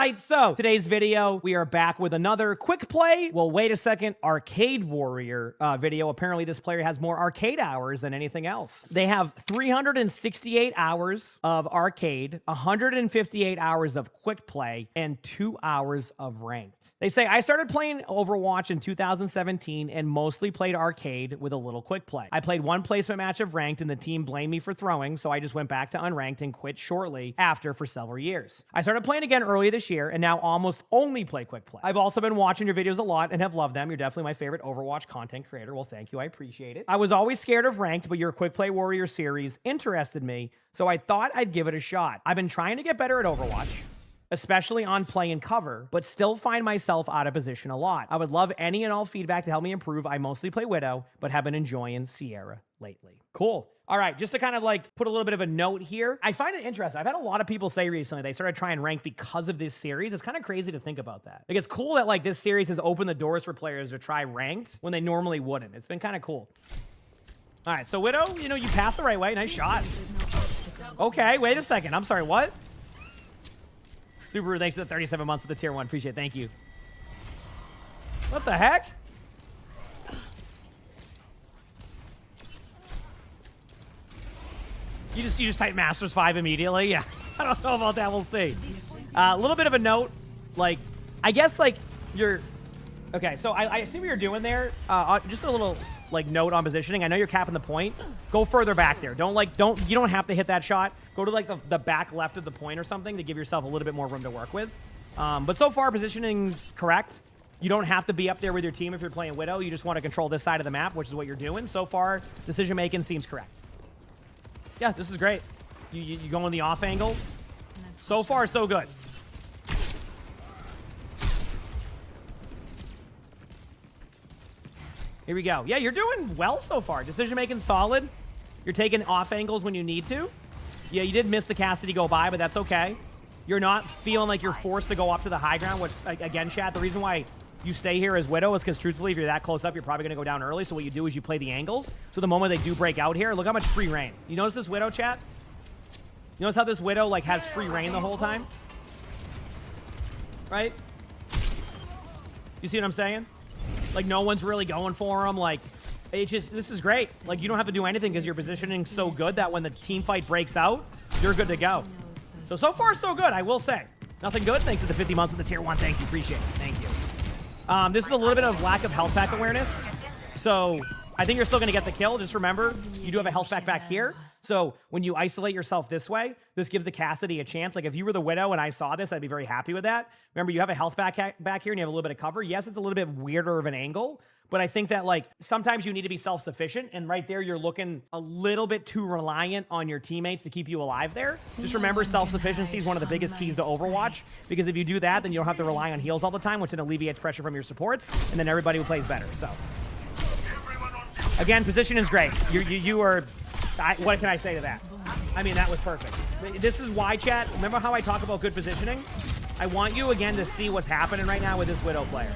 right, so today's video, we are back with another quick play. Well, wait a second, Arcade Warrior video. Apparently, this player has more arcade hours than anything else. They have 368 hours of arcade, 158 hours of quick play, and 2 hours of ranked. They say, I started playing Overwatch in 2017 and mostly played arcade with a little quick play. I played one placement match of ranked and the team blamed me for throwing, so I just went back to unranked and quit shortly after for several years. I started playing again earlier this year and now almost only play quick play. I've also been watching your videos a lot and have loved them. You're definitely my favorite Overwatch content creator. Well, thank you. I appreciate it. I was always scared of ranked, but your quick play warrior series interested me, so I thought I'd give it a shot. I've been trying to get better at Overwatch, especially on play and cover, but still find myself out of position a lot. I would love any and all feedback to help me improve. I mostly play Widow, but have been enjoying Sierra lately. Cool. All right, just to kind of like put a little bit of a note here, I find it interesting. I've had a lot of people say recently they started trying rank because of this series. It's kind of crazy to think about that. Like, it's cool that like this series has opened the doors for players to try ranked when they normally wouldn't. It's been kind of cool. All right, so Widow, you know, you passed the right way. Nice shot. Okay, wait a second. I'm sorry, what? Subaru, thanks for the 37 months of the tier 1. Appreciate it. Thank you. What the heck? You just type Masters 5 immediately? Yeah. I don't know about that. We'll see. A little bit of a note. Like, I guess, like, you're... Okay, so I see what you're doing there. Just a little, like, note on positioning. I know you're capping the point. Go further back there. You don't have to hit that shot. Go to, like, the back left of the point or something to give yourself a little bit more room to work with. But so far, positioning's correct. You don't have to be up there with your team if you're playing Widow. You just want to control this side of the map, which is what you're doing. So far, decision-making seems correct. Yeah, this is great. You go in the off angle. So far, so good. Here we go. Yeah, you're doing well so far. Decision-making solid. You're taking off angles when you need to. Yeah, you did miss the Cassidy go by, but that's okay. You're not feeling like you're forced to go up to the high ground, which, again, chat, the reason why you stay here as Widow is because, truthfully, if you're that close up, you're probably going to go down early. So what you do is you play the angles. So the moment they do break out here, look how much free reign. You notice this Widow, chat? You notice how this Widow, like, has free reign the whole time? Right? You see what I'm saying? Like, no one's really going for him. Like, it's just, this is great. Like, you don't have to do anything because your positioning's so good that when the team fight breaks out, you're good to go. So far, so good, I will say. Nothing good. Thanks to the 50 months of the tier 1. Thank you. Appreciate it. Thank you. This is a little bit of lack of health pack awareness. So I think you're still going to get the kill. Just remember, you do have a health pack back here. So when you isolate yourself this way, this gives the Cassidy a chance. Like, if you were the Widow and I saw this, I'd be very happy with that. Remember, you have a health back here and you have a little bit of cover. Yes, it's a little bit weirder of an angle, but I think that, like, sometimes you need to be self-sufficient, and right there you're looking a little bit too reliant on your teammates to keep you alive there. Just remember, self-sufficiency is one of the biggest keys to Overwatch, because if you do that, then you don't have to rely on heals all the time, which then alleviates pressure from your supports, and then everybody plays better. So, again, position is great. You are... what can I say to that? I mean, that was perfect. This is why, chat, remember how I talk about good positioning? I want you, again, to see what's happening right now with this Widow player.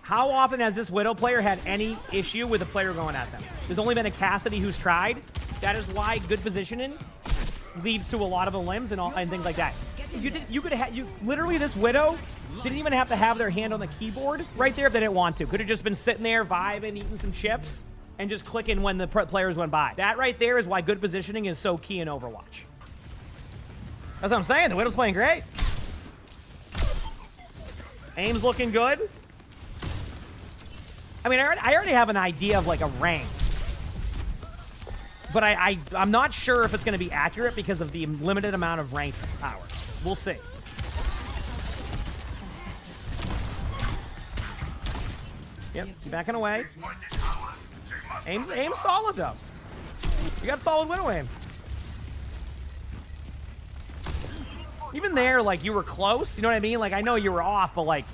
How often has this Widow player had any issue with a player going at them? There's only been a Cassidy who's tried. That is why good positioning leads to a lot of the limbs and things like that. Literally, this Widow didn't even have to have their hand on the keyboard right there if they didn't want to. Could have just been sitting there vibing, eating some chips, and just clicking when the players went by. That right there is why good positioning is so key in Overwatch. That's what I'm saying. The Widow's playing great. Aim's looking good. I mean, I already have an idea of, like, a rank. But I'm not sure if it's going to be accurate because of the limited amount of ranked power. We'll see. Yep, keep backing away. Aim's solid, though. You got solid Widow aim. Even there, like, you were close. You know what I mean? Like, I know you were off, but, like,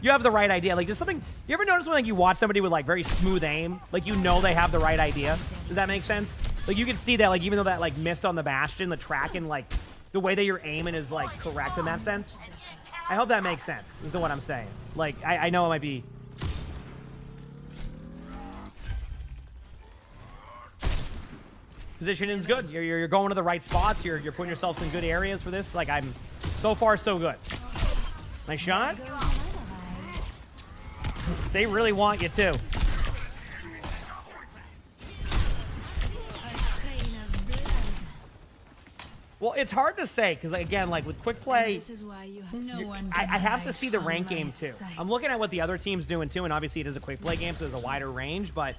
you have the right idea. Like, there's something... You ever notice when, like, you watch somebody with, like, very smooth aim? Like, you know they have the right idea. Does that make sense? Like, you can see that, like, even though that, like, missed on the Bastion, the tracking, like, the way that you're aiming is, like, correct in that sense. I hope that makes sense, is what I'm saying. Like, I know it might be... Positioning's good. You're going to the right spots. You're putting yourselves in good areas for this. Like, so far, so good. Nice shot. They really want you too. Well, it's hard to say because, again, like with Quickplay, I have to see the rank game too. I'm looking at what the other team's doing too, and obviously it is a Quickplay game, so there's a wider range, but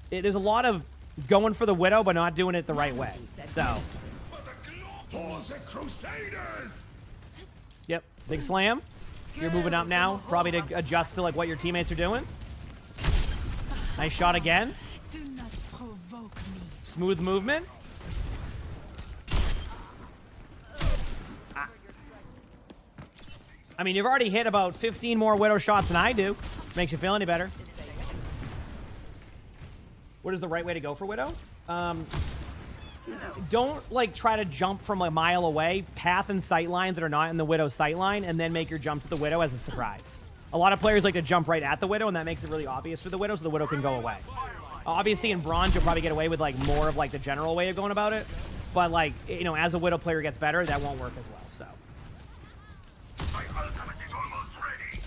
there's a lot of going for the Widow, but not doing it the right way. So, yep, big slam. You're moving up now, probably to adjust to like what your teammates are doing. Nice shot again. Smooth movement. I mean, you've already hit about 15 more Widow shots than I do. Makes you feel any better. What is the right way to go for Widow? Don't like try to jump from a mile away, path and sight lines that are not in the Widow's sight line, and then make your jump to the Widow as a surprise. A lot of players like to jump right at the Widow, and that makes it really obvious for the Widow, so the Widow can go away. Obviously, in Bronze, you'll probably get away with like more of like the general way of going about it, but like, you know, as a Widow player gets better, that won't work as well, so. My ultimate is almost ready.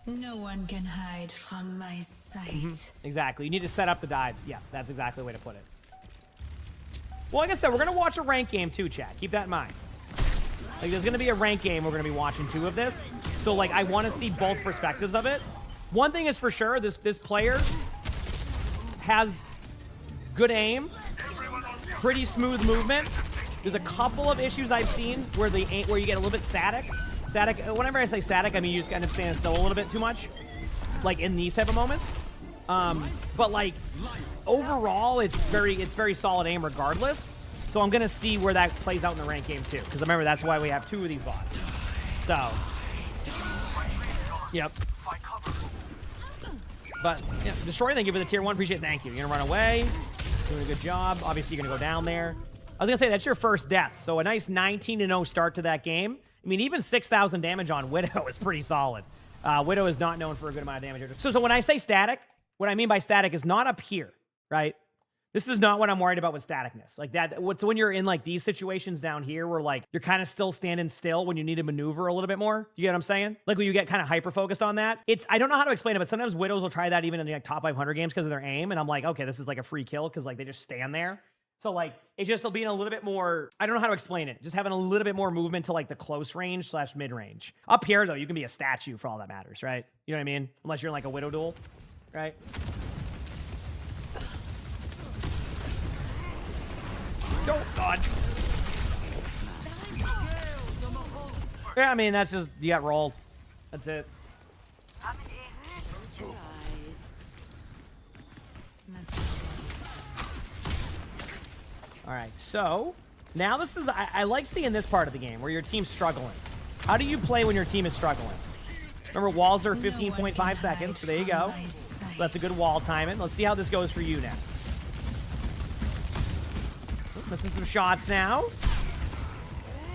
No one can hide from my sight. Exactly. You need to set up the dive. Yeah, that's exactly the way to put it. Well, like I said, we're going to watch a rank game too, chat. Keep that in mind. Like, there's going to be a rank game. We're going to be watching 2 of this. So, like, I want to see both perspectives of it. One thing is for sure, this player has good aim, pretty smooth movement. There's a couple of issues I've seen where you get a little bit static. Whenever I say static, I mean you just kind of stand still a little bit too much, like in these type of moments. But like overall, it's very solid aim regardless. So I'm gonna see where that plays out in the rank game too, because remember that's why we have 2 of these bots. So, yep. But yeah, Destroy, thank you for the tier 1. Appreciate it. Thank you. You're gonna run away. Doing a good job. Obviously, you're gonna go down there. I was gonna say that's your first death, so a nice 19-0 start to that game. I mean, even 6,000 damage on Widow is pretty solid. Widow is not known for a good amount of damage. So when I say static, what I mean by static is not up here, right? This is not what I'm worried about with staticness. Like that, what's when you're in like these situations down here where like you're kind of still standing still when you need to maneuver a little bit more. You get what I'm saying? Like when you get kind of hyper-focused on that. I don't know how to explain it, but sometimes Widows will try that even in the like, top 500 games because of their aim. And I'm like, okay, this is like a free kill because like they just stand there. So, like, it's just being a little bit more, I don't know how to explain it. Just having a little bit more movement to, like, the close range / mid-range. Up here, though, you can be a statue for all that matters, right? You know what I mean? Unless you're in, like, a Widow duel, right? Oh, God. Yeah, I mean, that's just, you got rolled. That's it. All right, so now this is, I like seeing this part of the game where your team's struggling. How do you play when your team is struggling? Remember, walls are 15.5 seconds, so there you go. That's a good wall timing. Let's see how this goes for you now. Missing some shots now.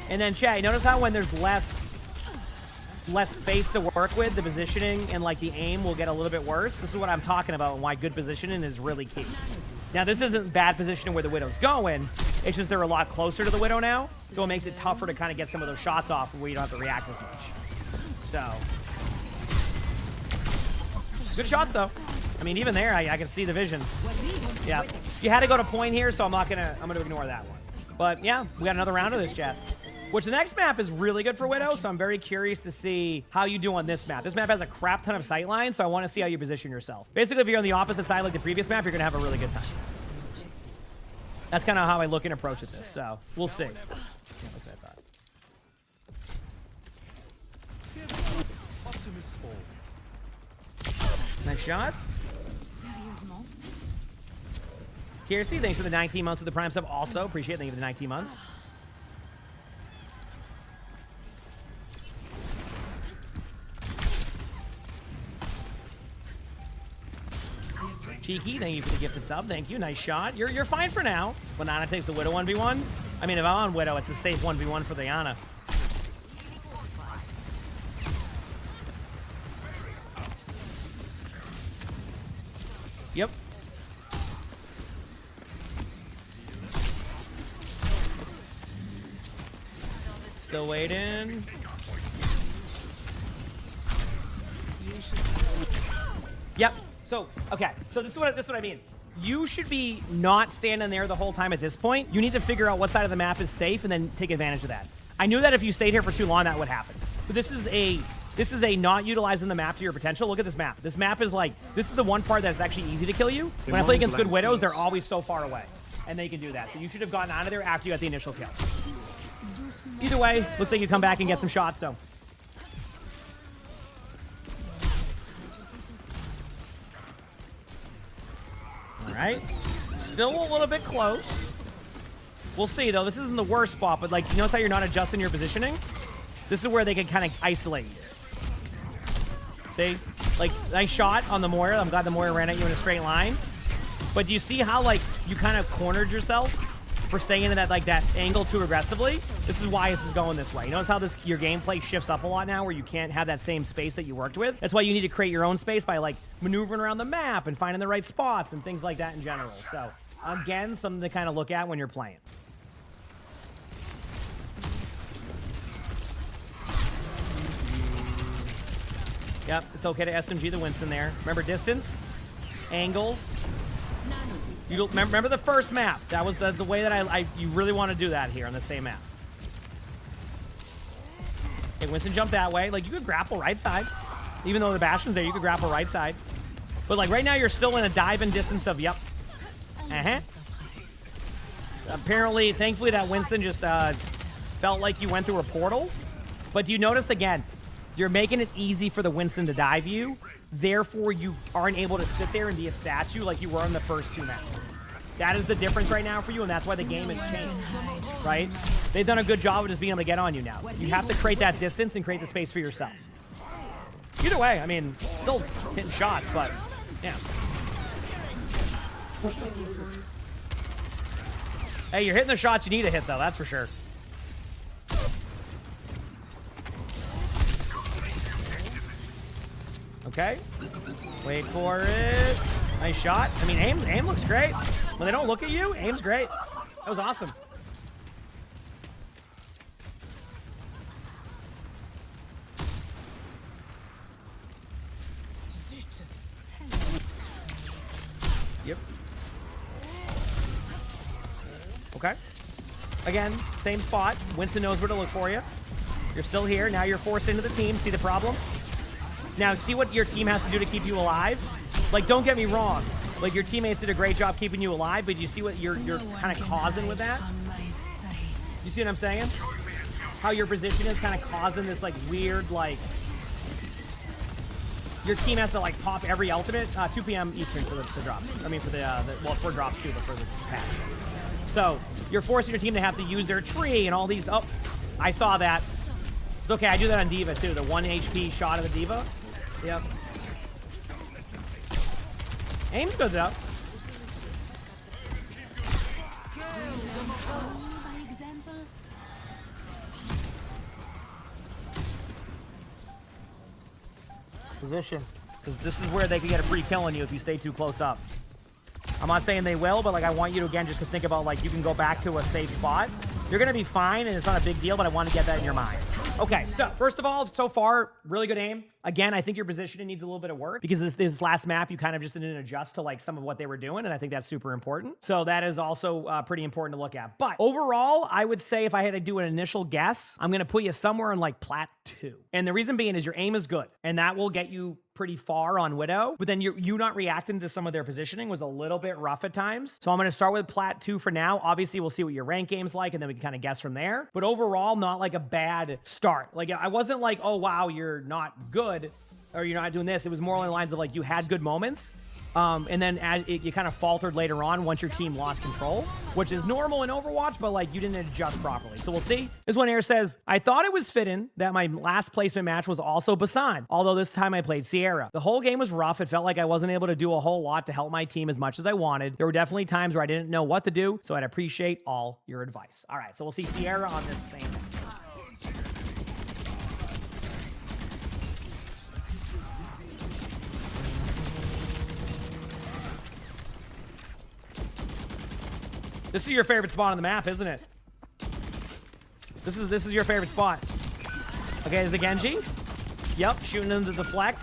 And then, chat, notice how when there's less space to work with, the positioning and like the aim will get a little bit worse. This is what I'm talking about and why good positioning is really key. Now, this isn't bad positioning where the Widow's going. It's just they're a lot closer to the Widow now, so it makes it tougher to kind of get some of those shots off where you don't have to react as much. So, good shots, though. I mean, even there, I can see the vision. Yeah. You had to go to point here, so I'm gonna ignore that one. But, yeah, we got another round of this, chat. Which the next map is really good for Widow, so I'm very curious to see how you do on this map. This map has a crap ton of sight lines, so I want to see how you position yourself. Basically, if you're on the opposite side like the previous map, you're going to have a really good time. That's kind of how I look and approach at this, so we'll see. Yeah, that's what I thought. Nice shots. Kiersey, thanks for the 19 months with the Prime sub. Also, appreciate it. Thank you for the 19 months. Cheeky, thank you for the gifted sub. Thank you. Nice shot. You're fine for now. When Ana takes the Widow 1v1. I mean, if I'm on Widow, it's a safe 1v1 for the Ana. Yep. Still waiting. Yep. So, okay. So this is what I mean. You should be not standing there the whole time at this point. You need to figure out what side of the map is safe and then take advantage of that. I knew that if you stayed here for too long, that would happen. But this is a not utilizing the map to your potential. Look at this map. This map is like, this is the one part that's actually easy to kill you. When I play against good Widows, they're always so far away. And they can do that. So you should have gotten out of there after you got the initial kill. Either way, looks like you come back and get some shots, so. All right. Still a little bit close. We'll see, though. This isn't the worst spot, but, like, you notice how you're not adjusting your positioning? This is where they can kind of isolate you. See? Like, nice shot on the Moira. I'm glad the Moira ran at you in a straight line. But do you see how, like, you kind of cornered yourself for staying in that, like, that angle too aggressively? This is why this is going this way. You notice how your gameplay shifts up a lot now where you can't have that same space that you worked with? That's why you need to create your own space by, like, maneuvering around the map and finding the right spots and things like that in general. So, again, something to kind of look at when you're playing. Yep, it's okay to SMG the Winston there. Remember distance, angles. You remember the first map. That's the way that you really want to do that here on the same map. Okay, Winston jumped that way. Like, you could grapple right side. Even though the Bastion's there, you could grapple right side. But, like, right now you're still in a dive-in distance of, yep. Apparently, thankfully, that Winston just felt like you went through a portal. But do you notice, again, you're making it easy for the Winston to dive you. Therefore, you aren't able to sit there and be a statue like you were in the first two maps. That is the difference right now for you, and that's why the game has changed, right? They've done a good job of just being able to get on you now. You have to create that distance and create the space for yourself. Either way, I mean, still hitting shots, but, yeah. Hey, you're hitting the shots you need to hit, though, that's for sure. Okay. Wait for it. Nice shot. I mean, aim looks great. When they don't look at you, aim's great. That was awesome. Yep. Okay. Again, same spot. Winston knows where to look for you. You're still here. Now you're forced into the team. See the problem? Now, see what your team has to do to keep you alive? Like, don't get me wrong. Like, your teammates did a great job keeping you alive, but you see what you're kind of causing with that? You see what I'm saying? How your position is kind of causing this, like, weird, like... Your team has to, like, pop every ultimate. 2 p.m. Eastern for the drops. I mean, for well, for drops, too, but for the patch. So, you're forcing your team to have to use their tree and all these... Oh, I saw that. It's okay, I do that on D.Va, too. The 1 HP shot of the D.Va. Yep. Aim's good though. Position. Because this is where they can get a free kill on you if you stay too close up. I'm not saying they will, but like I want you to, again, just to think about like you can go back to a safe spot. You're going to be fine, and it's not a big deal, but I want to get that in your mind. Okay, so first of all, so far, really good aim. Again, I think your positioning needs a little bit of work because this last map, you kind of just didn't adjust to like some of what they were doing, and I think that's super important. So that is also pretty important to look at. But overall, I would say if I had to do an initial guess, I'm going to put you somewhere in like Plat 2. And the reason being is your aim is good, and that will get you pretty far on Widow, but then you not reacting to some of their positioning was a little bit rough at times. So I'm going to start with Plat 2 for now. Obviously, we'll see what your rank game's like, and then we can kind of guess from there. But overall, not like a bad start. Like, I wasn't like, oh, wow, you're not good, or you're not doing this. It was more along the lines of like, you had good moments, and then as you kind of faltered later on once your team lost control, which is normal in Overwatch, but like you didn't adjust properly. So we'll see. This one here says, I thought it was fitting that my last placement match was also Basan, although this time I played Sierra. The whole game was rough. It felt like I wasn't able to do a whole lot to help my team as much as I wanted. There were definitely times where I didn't know what to do, so I'd appreciate all your advice. All right, so we'll see Sierra on this same one. This is your favorite spot on the map, isn't it? This is your favorite spot. Okay, is it Genji? Yep, shooting them to deflect.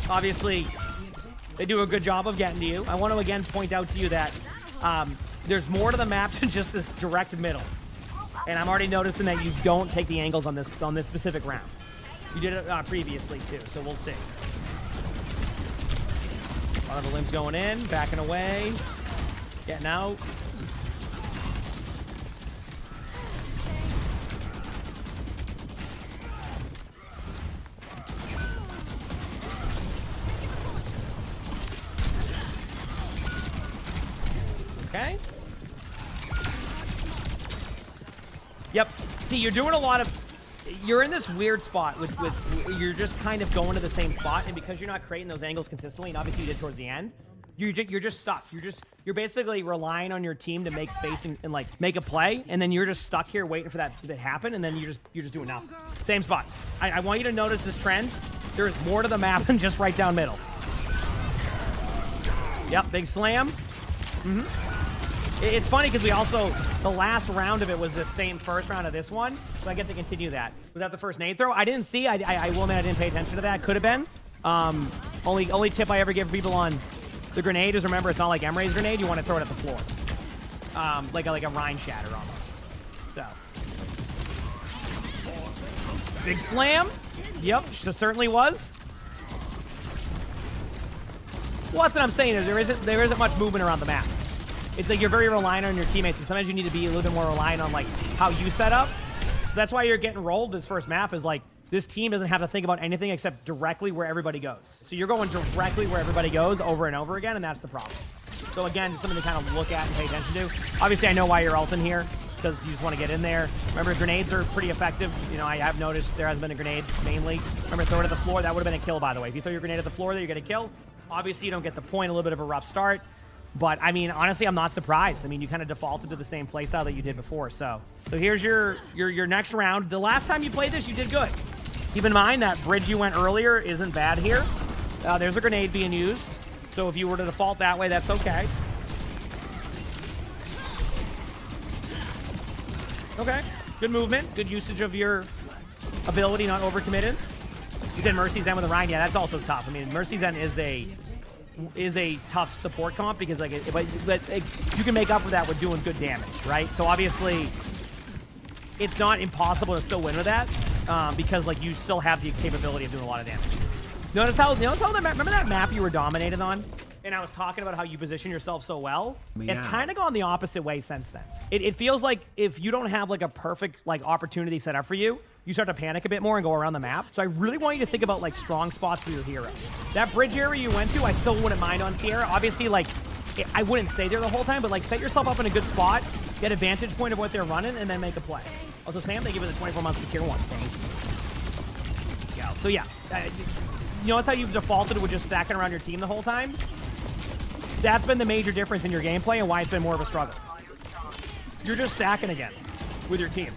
Obviously, they do a good job of getting to you. I want to again point out to you that there's more to the map than just this direct middle. And I'm already noticing that you don't take the angles on this specific round. You did it previously too, so we'll see. A lot of the limbs going in, backing away, getting out. Okay. Yep. See, you're doing a lot of... You're in this weird spot with you're just kind of going to the same spot, and because you're not creating those angles consistently, and obviously you did towards the end, you're just stuck. You're basically relying on your team to make space and like make a play, and then you're just stuck here waiting for that to happen, and then you're just doing nothing. Same spot. I want you to notice this trend. There's more to the map than just right down middle. Yep, big slam. It's funny because we also, the last round of it was the same first round of this one, so I get to continue that. Was that the first nade throw? I didn't see. I will admit I didn't pay attention to that. Could have been. Only tip I ever give people on the grenade is remember it's not like Emre's grenade. You want to throw it at the floor, like a Rhine shatter almost. So big slam. Yep, so certainly was. Well, that's what I'm saying is there isn't much movement around the map. It's like you're very reliant on your teammates, and sometimes you need to be a little bit more reliant on like how you set up. So that's why you're getting rolled this first map is like this team doesn't have to think about anything except directly where everybody goes. So you're going directly where everybody goes over and over again, and that's the problem. So again, it's something to kind of look at and pay attention to. Obviously, I know why you're ulting here, because you just want to get in there. Remember, grenades are pretty effective. You know, I have noticed there has been a grenade mainly. Remember, throw it at the floor. That would have been a kill, by the way. If you throw your grenade at the floor there, you get a kill. Obviously, you don't get the point, a little bit of a rough start. But, I mean, honestly, I'm not surprised. I mean, you kind of defaulted to the same playstyle that you did before. So here's your next round. The last time you played this, you did good. Keep in mind that bridge you went earlier isn't bad here. There's a grenade being used. So if you were to default that way, that's okay. Okay. Good movement. Good usage of your ability, not overcommitted. You did Mercy's End with a Rhine. Yeah, that's also tough. I mean, Mercy's End is a tough support comp because like you can make up for that with doing good damage, right? So obviously it's not impossible to still win with that because like you still have the capability of doing a lot of damage. Notice how that map, remember that map you were dominated on? And I was talking about how you position yourself so well. Yeah. It's kind of gone the opposite way since then. It feels like if you don't have like a perfect like opportunity set up for you, you start to panic a bit more and go around the map. So I really want you to think about like strong spots for your hero. That bridge area you went to, I still wouldn't mind on Sierra. Obviously, like I wouldn't stay there the whole time, but like set yourself up in a good spot, get a vantage point of what they're running, and then make a play. Also, Sam, they give it a 24 months for tier 1. Thank you. Yeah. So yeah, you notice how you've defaulted with just stacking around your team the whole time? That's been the major difference in your gameplay and why it's been more of a struggle. You're just stacking again with your team.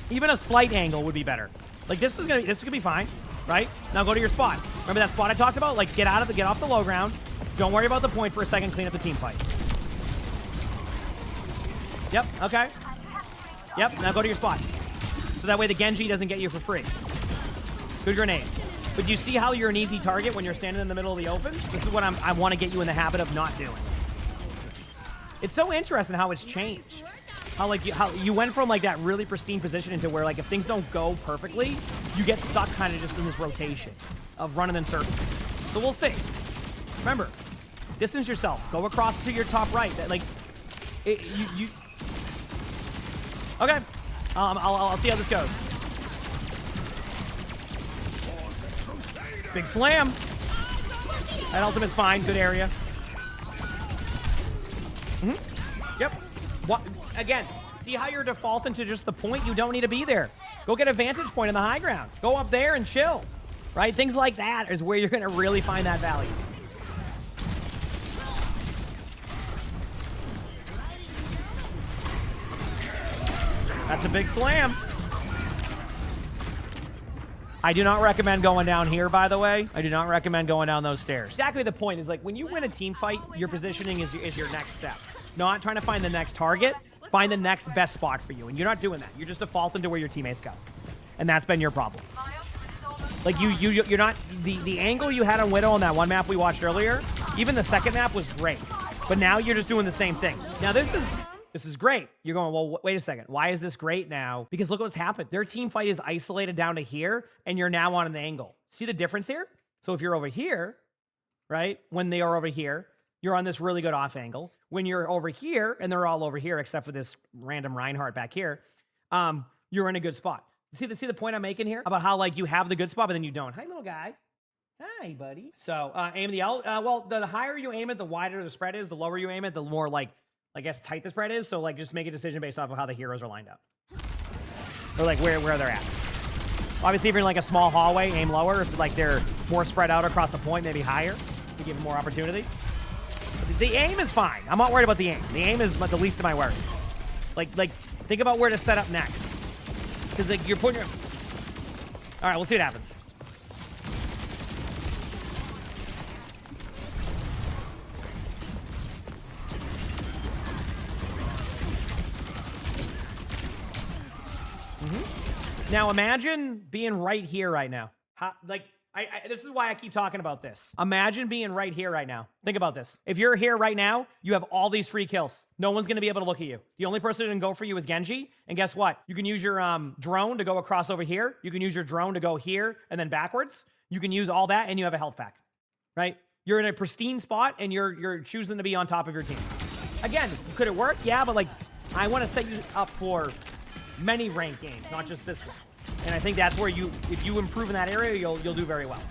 Even a slight angle would be better. Like this is gonna be fine, right? Now go to your spot. Remember that spot I talked about? Like get off the low ground. Don't worry about the point for a second. Clean up the team fight. Yep. Okay. Yep. Now go to your spot. So that way the Genji doesn't get you for free. Good grenade. But you see how you're an easy target when you're standing in the middle of the open? This is what I want to get you in the habit of not doing. It's so interesting how it's changed. How you went from like that really pristine position into where like if things don't go perfectly, you get stuck kind of just in this rotation of running in circles. So we'll see. Remember, distance yourself. Go across to your top right. Like, you. Okay. I'll see how this goes. Big slam. That ultimate's fine. Good area. Yep. What? Again, see how you're defaulting to just the point? You don't need to be there. Go get a vantage point on the high ground. Go up there and chill. Right? Things like that is where you're going to really find that value. That's a big slam. I do not recommend going down here, by the way. I do not recommend going down those stairs. Exactly the point is like when you win a team fight, your positioning is your next step. Not trying to find the next target. Find the next best spot for you. And you're not doing that. You're just defaulting to where your teammates go. And that's been your problem. Like, you're not... The angle you had on Widow on that one map we watched earlier, even the second map was great. But now you're just doing the same thing. Now, this is great. You're going, well, wait a second. Why is this great now? Because look what's happened. Their team fight is isolated down to here, and you're now on an angle. See the difference here? So if you're over here, right, when they are over here, you're on this really good off angle. When you're over here, and they're all over here except for this random Reinhardt back here, you're in a good spot. See the point I'm making here? About how, like, you have the good spot, but then you don't. Hi, little guy. Hi, buddy. So, aim the L. Well, the higher you aim it, the wider the spread is. The lower you aim it, the more, like, I guess, tight the spread is. So, like, just make a decision based off of how the heroes are lined up. Or, like, where they're at. Obviously, if you're in, like, a small hallway, aim lower. If, like, they're more spread out across the point, maybe higher to give them more opportunity. But the aim is fine. I'm not worried about the aim. The aim is the least of my worries. Like, think about where to set up next. Because, like, you're putting your... All right, we'll see what happens. Now, imagine being right here right now. This is why I keep talking about this. Imagine being right here right now. Think about this. If you're here right now, you have all these free kills. No one's going to be able to look at you. The only person who can go for you is Genji. And guess what? You can use your drone to go across over here. You can use your drone to go here and then backwards. You can use all that, and you have a health pack, right? You're in a pristine spot, and you're choosing to be on top of your team. Again, could it work? Yeah, but, like, I want to set you up for many ranked games, not just this one. And I think that's where if you improve in that area, you'll do very well.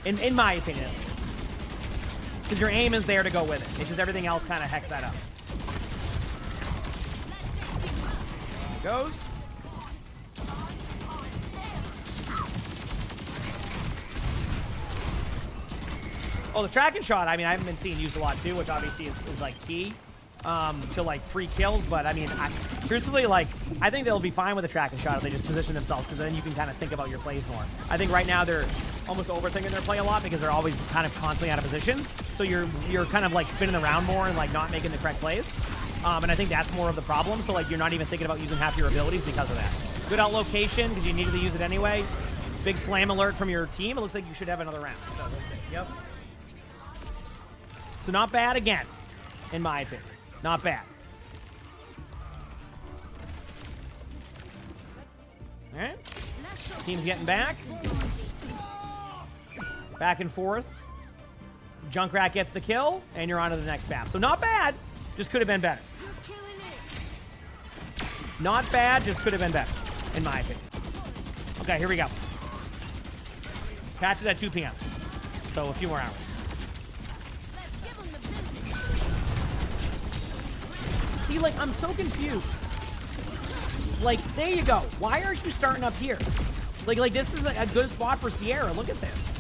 In my opinion, at least. Because your aim is there to go with it. It's just everything else kind of hacks that up. There it goes. Oh, the tracking shot, I mean, I haven't been seeing used a lot too, which obviously is like key to like free kills. But I mean, truthfully, like, I think they'll be fine with a tracking shot if they just position themselves, because then you can kind of think about your plays more. I think right now they're almost overthinking their play a lot because they're always kind of constantly out of position. So you're kind of like spinning around more and like not making the correct plays. And I think that's more of the problem. So like you're not even thinking about using half your abilities because of that. Good out location because you needed to use it anyway. Big slam alert from your team. It looks like you should have another round. So we'll see. Yep. So not bad again, in my opinion. Not bad. All right. Team's getting back. Back and forth. Junkrat gets the kill, and you're on to the next map. So not bad, just could have been better. Not bad, just could have been better, in my opinion. Okay, here we go. Catches at 2 p.m. So a few more hours. See, like, I'm so confused. Like, there you go. Why aren't you starting up here? Like this is a good spot for Sierra. Look at this.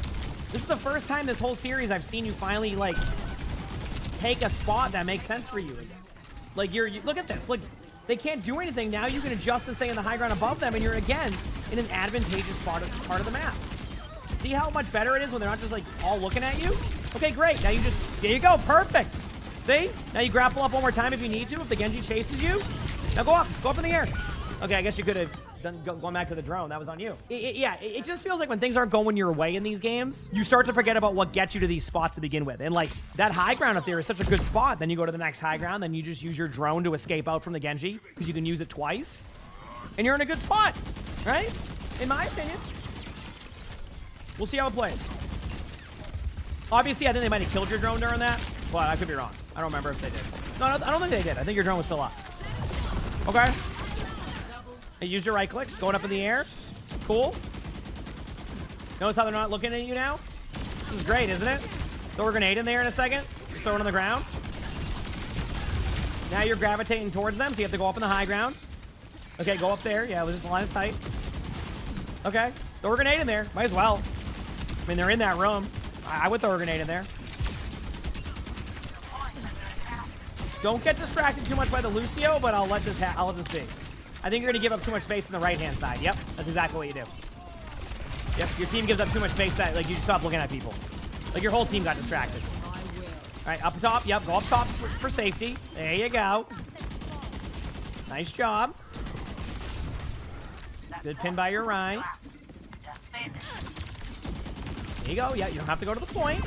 This is the first time this whole series I've seen you finally, like, take a spot that makes sense for you again. Like, look at this. Look, they can't do anything. Now you can adjust and stay in the high ground above them, and you're, again, in an advantageous part of the map. See how much better it is when they're not just, like, all looking at you? Okay, great. Now you just, there you go. Perfect. See? Now you grapple up one more time if you need to, if the Genji chases you. Now go up in the air. Okay, I guess you could have gone back to the drone. That was on you. It just feels like when things aren't going your way in these games, you start to forget about what gets you to these spots to begin with. And, like, that high ground up there is such a good spot. Then you go to the next high ground, then you just use your drone to escape out from the Genji, because you can use it twice. And you're in a good spot, right? In my opinion. We'll see how it plays. Obviously, I think they might have killed your drone during that, but I could be wrong. I don't remember if they did. No, I don't think they did. I think your drone was still up. Okay. You used your right click, going up in the air. Cool. Notice how they're not looking at you now? This is great, isn't it? Throw a grenade in there in a second. Just throw it on the ground. Now you're gravitating towards them, so you have to go up in the high ground. Okay, go up there. Yeah, it was just line of sight. Okay. Throw a grenade in there. Might as well. I mean, they're in that room. I would throw a grenade in there. Don't get distracted too much by the Lucio, but I'll let this be. I think you're going to give up too much space on the right-hand side. Yep, that's exactly what you do. Yep, your team gives up too much space that, like, you stop looking at people. Like, your whole team got distracted. All right, up top. Yep, go up top for safety. There you go. Nice job. Good pin by your right. There you go. Yeah, you don't have to go to the point.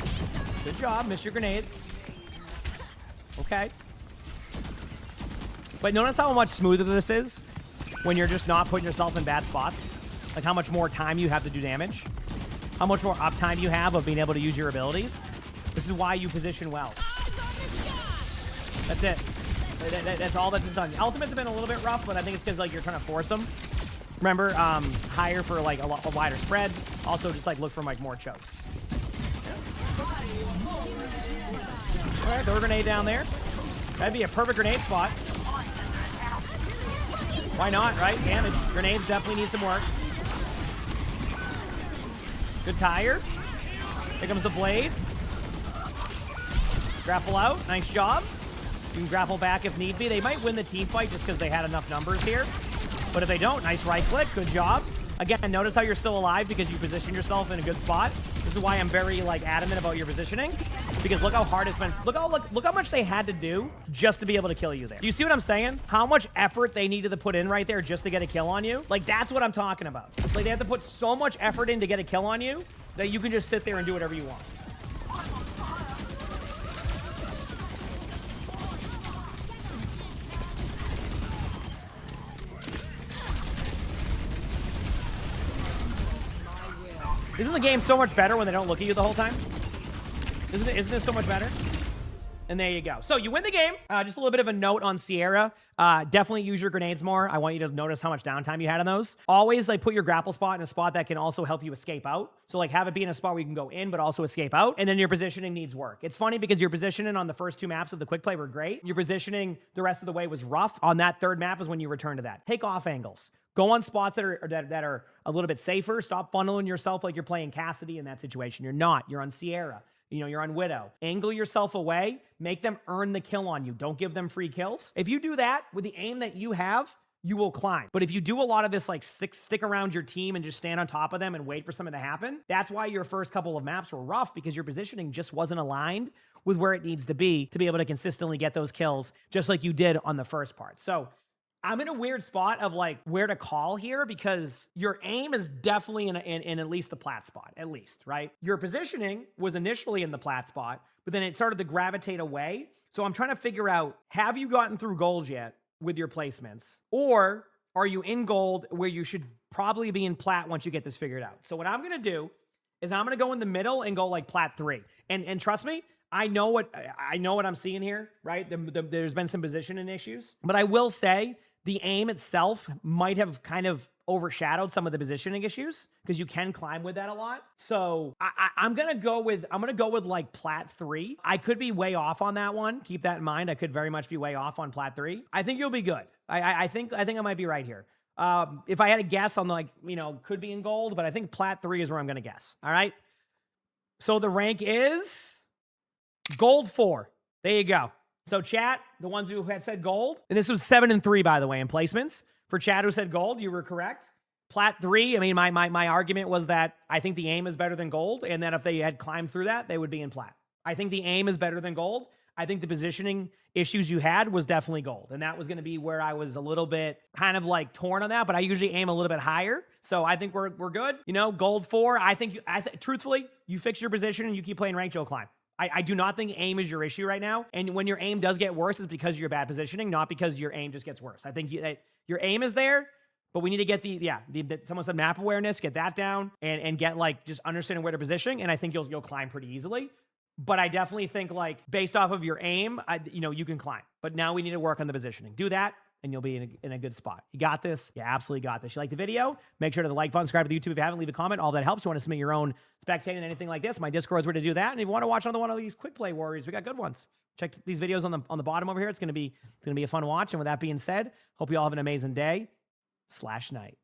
Good job. Missed your grenade. Okay. But notice how much smoother this is when you're just not putting yourself in bad spots. Like how much more time you have to do damage. How much more uptime you have of being able to use your abilities. This is why you position well. That's it. That's all that's done. Ultimates have been a little bit rough, but I think it's because like you're trying to force them. Remember, higher for like a wider spread. Also, just like look for like more chokes. All right, throw a grenade down there. That'd be a perfect grenade spot. Why not, right? Damage. Grenades definitely need some work. Good tire. Here comes the blade. Grapple out. Nice job. You can grapple back if need be. They might win the team fight just because they had enough numbers here. But if they don't, nice right click. Good job. Again, notice how you're still alive because you position yourself in a good spot. This is why I'm very like adamant about your positioning, because look how hard it's been. Look how much they had to do just to be able to kill you there. Do you see what I'm saying? How much effort they needed to put in right there just to get a kill on you? Like that's what I'm talking about. Like they had to put so much effort in to get a kill on you that you can just sit there and do whatever you want. Isn't the game so much better when they don't look at you the whole time? Isn't this so much better? And there you go. So you win the game. Just a little bit of a note on Sierra. Definitely use your grenades more. I want you to notice how much downtime you had on those. Always like put your grapple spot in a spot that can also help you escape out. So like have it be in a spot where you can go in, but also escape out. And then your positioning needs work. It's funny because your positioning on the first 2 maps of the quick play were great. Your positioning the rest of the way was rough. On that 3rd map is when you return to that. Take off angles. Go on spots that are a little bit safer. Stop funneling yourself like you're playing Cassidy in that situation. You're not. You're on Sierra. You know, you're on Widow. Angle yourself away. Make them earn the kill on you. Don't give them free kills. If you do that with the aim that you have, you will climb. But if you do a lot of this, like stick around your team and just stand on top of them and wait for something to happen, that's why your first couple of maps were rough, because your positioning just wasn't aligned with where it needs to be able to consistently get those kills, just like you did on the first part. So I'm in a weird spot of like where to call here, because your aim is definitely in at least the plat spot, at least, right? Your positioning was initially in the plat spot, but then it started to gravitate away. So I'm trying to figure out, have you gotten through gold yet with your placements? Or are you in gold where you should probably be in plat once you get this figured out? So what I'm going to do is I'm going to go in the middle and go like plat 3. And trust me, I know what I'm seeing here, right? There's been some positioning issues, but I will say the aim itself might have kind of overshadowed some of the positioning issues, because you can climb with that a lot. So I'm gonna go with like plat 3. I could be way off on that one. Keep that in mind. I could very much be way off on plat 3. I think you'll be good. I think I might be right here. If I had a guess on like, could be in gold, but I think plat 3 is where I'm gonna guess. All right. So the rank is gold 4. There you go. So chat, the ones who had said gold, and this was 7 and 3, by the way, in placements. For chat who said gold, you were correct. Plat 3, I mean, my argument was that I think the aim is better than gold, and that if they had climbed through that, they would be in plat. I think the aim is better than gold. I think the positioning issues you had was definitely gold, and that was going to be where I was a little bit kind of like torn on that, but I usually aim a little bit higher, so I think we're good. Gold 4, I think truthfully, you fix your position and you keep playing ranked, you'll climb. I do not think aim is your issue right now. And when your aim does get worse, it's because of your bad positioning, not because your aim just gets worse. I think your aim is there, but we need to get someone said map awareness, get that down, and get like just understanding where to position. And I think you'll climb pretty easily. But I definitely think like based off of your aim, you can climb. But now we need to work on the positioning. Do that, and you'll be in a good spot. You got this. You absolutely got this. You like the video? Make sure to the like button, subscribe to the YouTube if you haven't, leave a comment. All that helps. You want to submit your own spectating, anything like this, my Discord's where to do that. And if you want to watch another one of these quick play warriors, we got good ones. Check these videos on the bottom over here. It's gonna be a fun watch. And with that being said, hope you all have an amazing day/night.